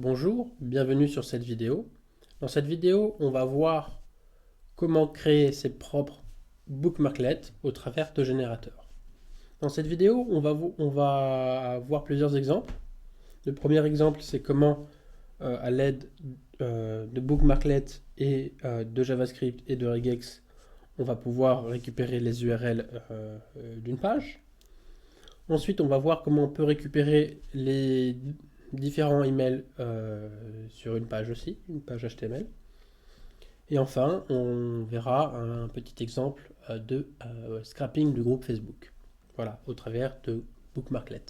Bonjour, bienvenue sur cette vidéo. Dans cette vidéo, on va voir comment créer ses propres bookmarklets au travers de générateurs. Dans cette vidéo, on va voir plusieurs exemples. Le premier exemple, c'est comment, à l'aide de bookmarklets et de JavaScript et de regex, on va pouvoir récupérer les URL d'une page. Ensuite, on va voir comment on peut récupérer les différents emails sur une page aussi, une page HTML. Et enfin, on verra un petit exemple de scrapping du groupe Facebook. Voilà, au travers de Bookmarklet.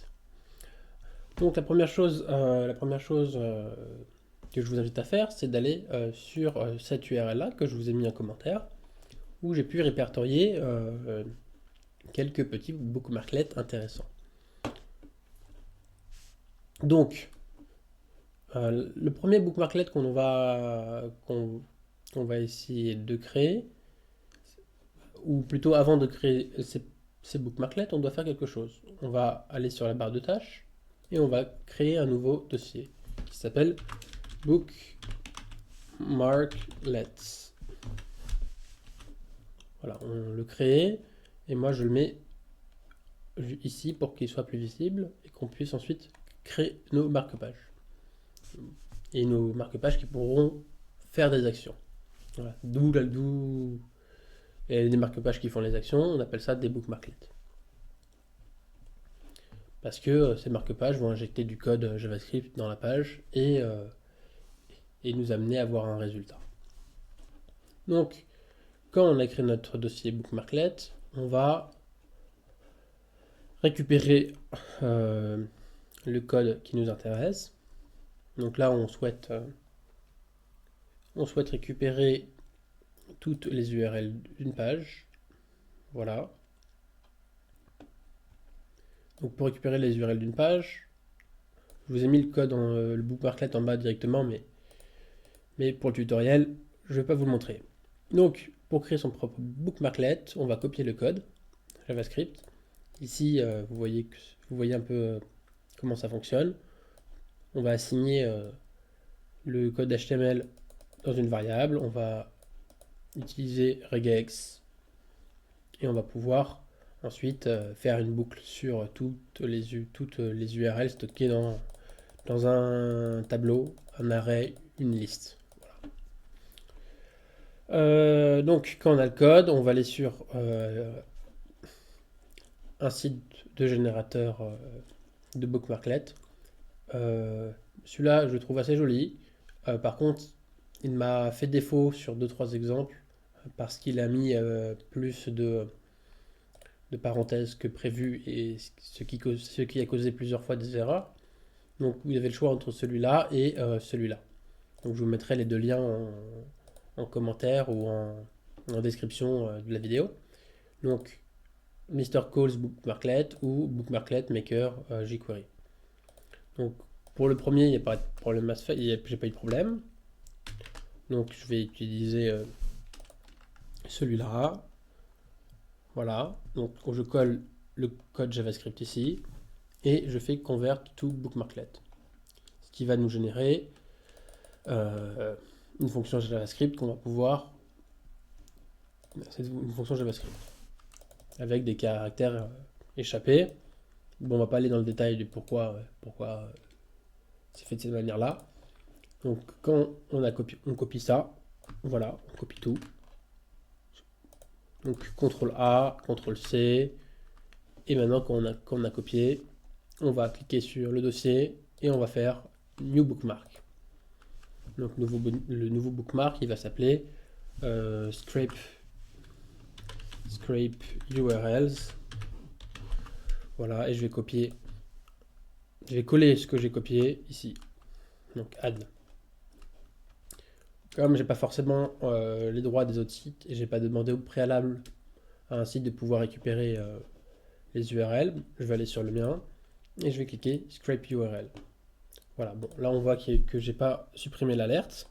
Donc la première chose que je vous invite à faire, c'est d'aller sur cette URL-là que je vous ai mis en commentaire, où j'ai pu répertorier quelques petits bookmarklets intéressants. Donc, le premier bookmarklet qu'on va essayer de créer, ou plutôt avant de créer ces bookmarklets, on doit faire quelque chose. On va aller sur la barre de tâches et on va créer un nouveau dossier qui s'appelle bookmarklets. Voilà, on le crée et moi je le mets ici pour qu'il soit plus visible et qu'on puisse ensuite créer nos marque-pages. Et nos marque-pages qui pourront faire des actions. Voilà. D'où et des marque-pages qui font les actions, on appelle ça des bookmarklets. Parce que ces marque-pages vont injecter du code JavaScript dans la page et nous amener à avoir un résultat. Donc, quand on a créé notre dossier bookmarklet, on va récupérer le code qui nous intéresse. Donc là, on souhaite récupérer toutes les URL d'une page. Voilà. Donc pour récupérer les URL d'une page, je vous ai mis le code le bookmarklet en bas directement, mais pour le tutoriel, je ne vais pas vous le montrer. Donc pour créer son propre bookmarklet, on va copier le code JavaScript. Ici, vous voyez un peu comment ça fonctionne. On va assigner le code HTML dans une variable, on va utiliser regex et on va pouvoir ensuite faire une boucle sur toutes les URL stockées dans un tableau, un array, une liste. Voilà. Donc quand on a le code, on va aller sur un site de générateur de bookmarklet. Celui-là, je le trouve assez joli. Par contre, il m'a fait défaut sur 2-3 exemples parce qu'il a mis plus de parenthèses que prévu et ce qui a causé plusieurs fois des erreurs. Donc vous avez le choix entre celui-là et celui-là. Donc je vous mettrai les deux liens en commentaire ou en description de la vidéo. Donc Mr. Calls Bookmarklet ou Bookmarklet Maker jQuery. Donc pour le premier, il n'y a pas de problème à se faire, j'ai pas eu de problème. Donc je vais utiliser celui-là. Voilà. Donc je colle le code JavaScript ici et je fais convert to bookmarklet. Ce qui va nous générer une fonction JavaScript qu'on va pouvoir. C'est une fonction JavaScript avec des caractères échappés. Bon, on va pas aller dans le détail du pourquoi c'est fait de cette manière-là. Donc quand on copie ça, voilà, on copie tout. Donc CTRL A, CTRL C, et maintenant qu'on a copié, on va cliquer sur le dossier et on va faire New Bookmark. Donc le nouveau bookmark, il va s'appeler scrape URLs. Voilà, et je vais coller ce que j'ai copié ici. Donc add. Comme j'ai pas forcément les droits des autres sites et j'ai pas demandé au préalable à un site de pouvoir récupérer les URL, je vais aller sur le mien et je vais cliquer scrape URL. Voilà, bon, là on voit que j'ai pas supprimé l'alerte.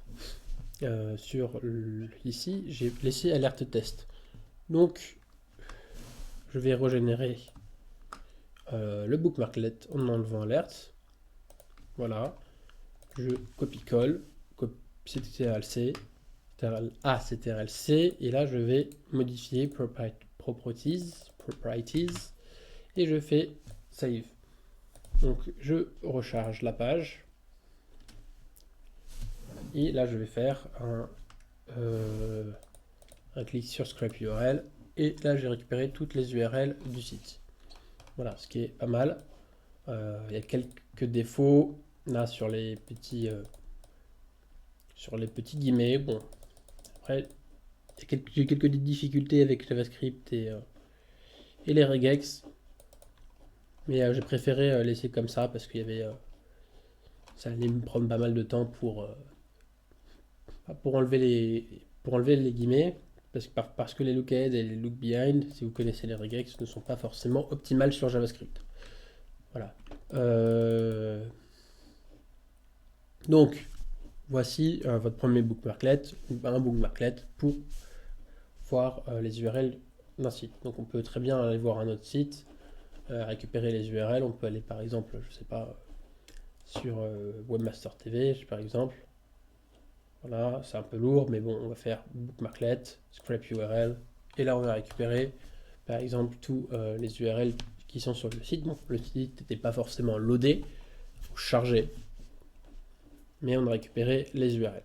Ici, j'ai laissé alerte test. Donc, je vais régénérer le bookmarklet en enlevant alerte. Voilà. je copie-colle, CTRL-C, CTRL-A, CTRL-C, et là je vais modifier properties, et je fais save. Donc je recharge la page, et là je vais faire un clic sur Scrape URL, et là j'ai récupéré toutes les URL du site. Voilà, ce qui est pas mal. Il y a quelques défauts là sur les petits guillemets. Bon, après, il y a quelques difficultés avec JavaScript et les regex, mais j'ai préféré laisser comme ça parce qu'il y avait ça allait me prendre pas mal de temps pour enlever les guillemets, parce que les look ahead et les look behind, si vous connaissez les regex, ne sont pas forcément optimales sur JavaScript. Voilà. Donc, voici votre premier bookmarklet, un bookmarklet pour voir les URL d'un site. Donc, on peut très bien aller voir un autre site, récupérer les URL. On peut aller par exemple, je sais pas, sur Webmaster TV, par exemple. Voilà, c'est un peu lourd, mais bon, on va faire bookmarklet, scrape URL, et là on va récupérer par exemple tous les URL qui sont sur le site. Bon, le site n'était pas forcément loadé, il faut charger, mais on a récupéré les URL.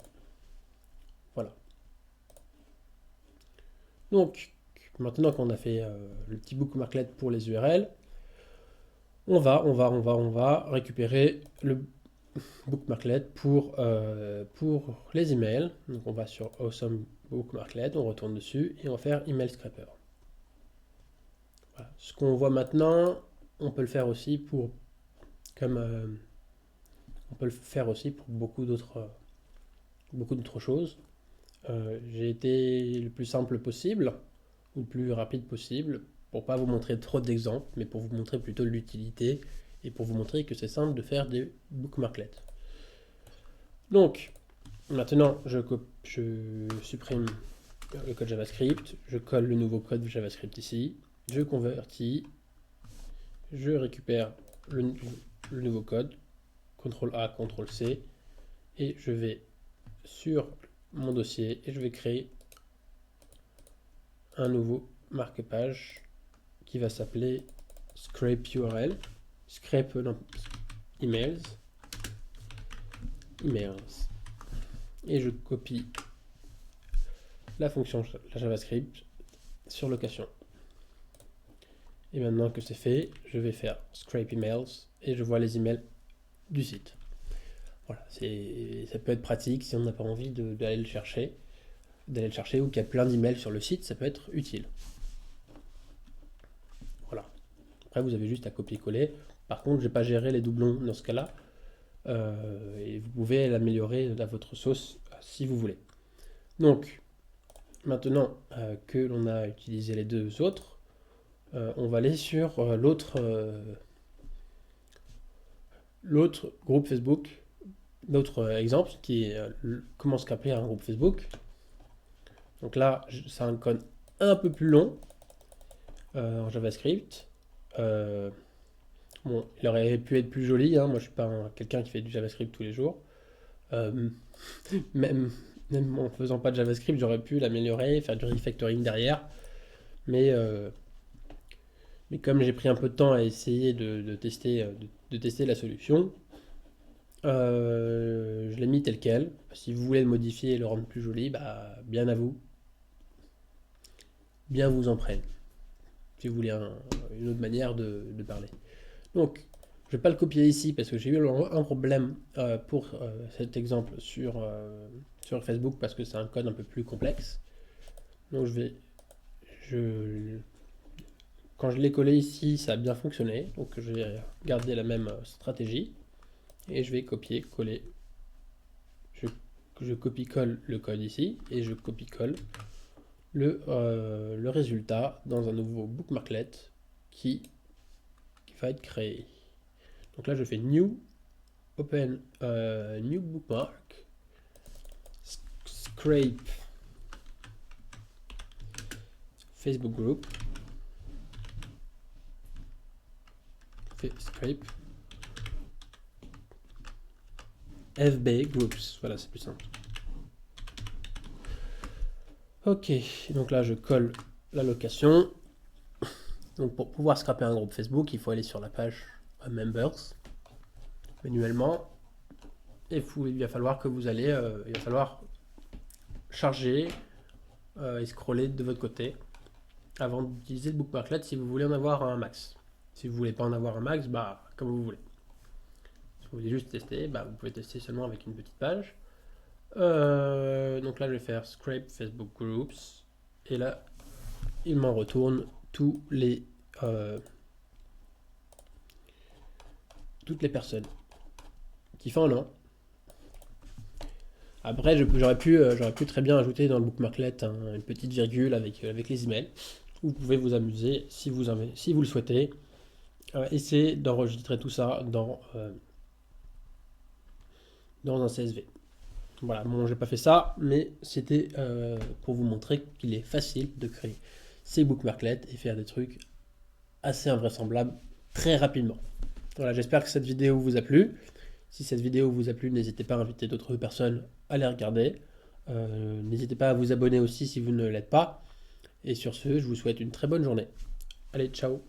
Voilà. Donc, maintenant qu'on a fait le petit bookmarklet pour les URL, on va récupérer le bookmarklet pour les emails. Donc on va sur Awesome Bookmarklet, on retourne dessus et on va faire Email Scraper. Voilà. Ce qu'on voit maintenant, on peut le faire aussi pour beaucoup d'autres choses. J'ai été le plus simple possible ou le plus rapide possible pour pas vous montrer trop d'exemples, mais pour vous montrer plutôt l'utilité et pour vous montrer que c'est simple de faire des bookmarklets. Donc, maintenant, je supprime le code JavaScript, je colle le nouveau code JavaScript ici, je convertis, je récupère le nouveau code, CTRL-A, CTRL-C, et je vais sur mon dossier et je vais créer un nouveau marque-page qui va s'appeler Scrape URL, Scrape emails, et je copie la fonction JavaScript sur location. Et maintenant que c'est fait, je vais faire Scrape emails et je vois les emails du site. Voilà, ça peut être pratique si on n'a pas envie d'aller le chercher, ou qu'il y a plein d'emails sur le site, ça peut être utile. Voilà. Après, vous avez juste à copier-coller. Par contre, je n'ai pas géré les doublons dans ce cas-là. Et vous pouvez l'améliorer à votre sauce si vous voulez. Donc, maintenant que l'on a utilisé les deux autres, on va aller sur l'autre groupe Facebook, l'autre exemple qui est comment scraper un groupe Facebook. Donc là, c'est un code un peu plus long en JavaScript. Bon, il aurait pu être plus joli, hein. Moi je suis pas quelqu'un qui fait du JavaScript tous les jours. Même en faisant pas de JavaScript, j'aurais pu l'améliorer, faire du refactoring derrière. Mais comme j'ai pris un peu de temps à essayer de tester la solution, je l'ai mis tel quel. Si vous voulez le modifier et le rendre plus joli, bah, bien à vous. Bien vous en prenne. Si vous voulez une autre manière de parler. Donc, je ne vais pas le copier ici parce que j'ai eu un problème pour cet exemple sur Facebook parce que c'est un code un peu plus complexe. Donc quand je l'ai collé ici, ça a bien fonctionné. Donc je vais garder la même stratégie et je vais copier-coller. Je copie-colle le code ici et je copie-colle le résultat dans un nouveau bookmarklet qui va être créé. Donc là, je fais new, open, new bookmark, scrape Facebook group, scrape FB Groups. Voilà, c'est plus simple. Ok, donc là je colle la location. Donc pour pouvoir scraper un groupe Facebook, il faut aller sur la page Members, manuellement. Et il va falloir que vous allez, il va falloir charger et scroller de votre côté avant d'utiliser le bookmarklet si vous voulez en avoir un max. Si vous voulez pas en avoir un max, bah comme vous voulez. Si vous voulez juste tester, bah, vous pouvez tester seulement avec une petite page. Donc là je vais faire scrape Facebook Groups et là il m'en retourne toutes les personnes qui font un an. Après j'aurais pu très bien ajouter dans le bookmarklet une petite virgule avec les emails. Vous pouvez vous amuser si vous le souhaitez. Essayez d'enregistrer tout ça dans un CSV. Voilà, bon, j'ai pas fait ça, mais c'était pour vous montrer qu'il est facile de créer ces bookmarklets et faire des trucs assez invraisemblables très rapidement. Voilà, j'espère que cette vidéo vous a plu. Si cette vidéo vous a plu, n'hésitez pas à inviter d'autres personnes à les regarder. N'hésitez pas à vous abonner aussi si vous ne l'êtes pas. Et sur ce, je vous souhaite une très bonne journée. Allez, ciao!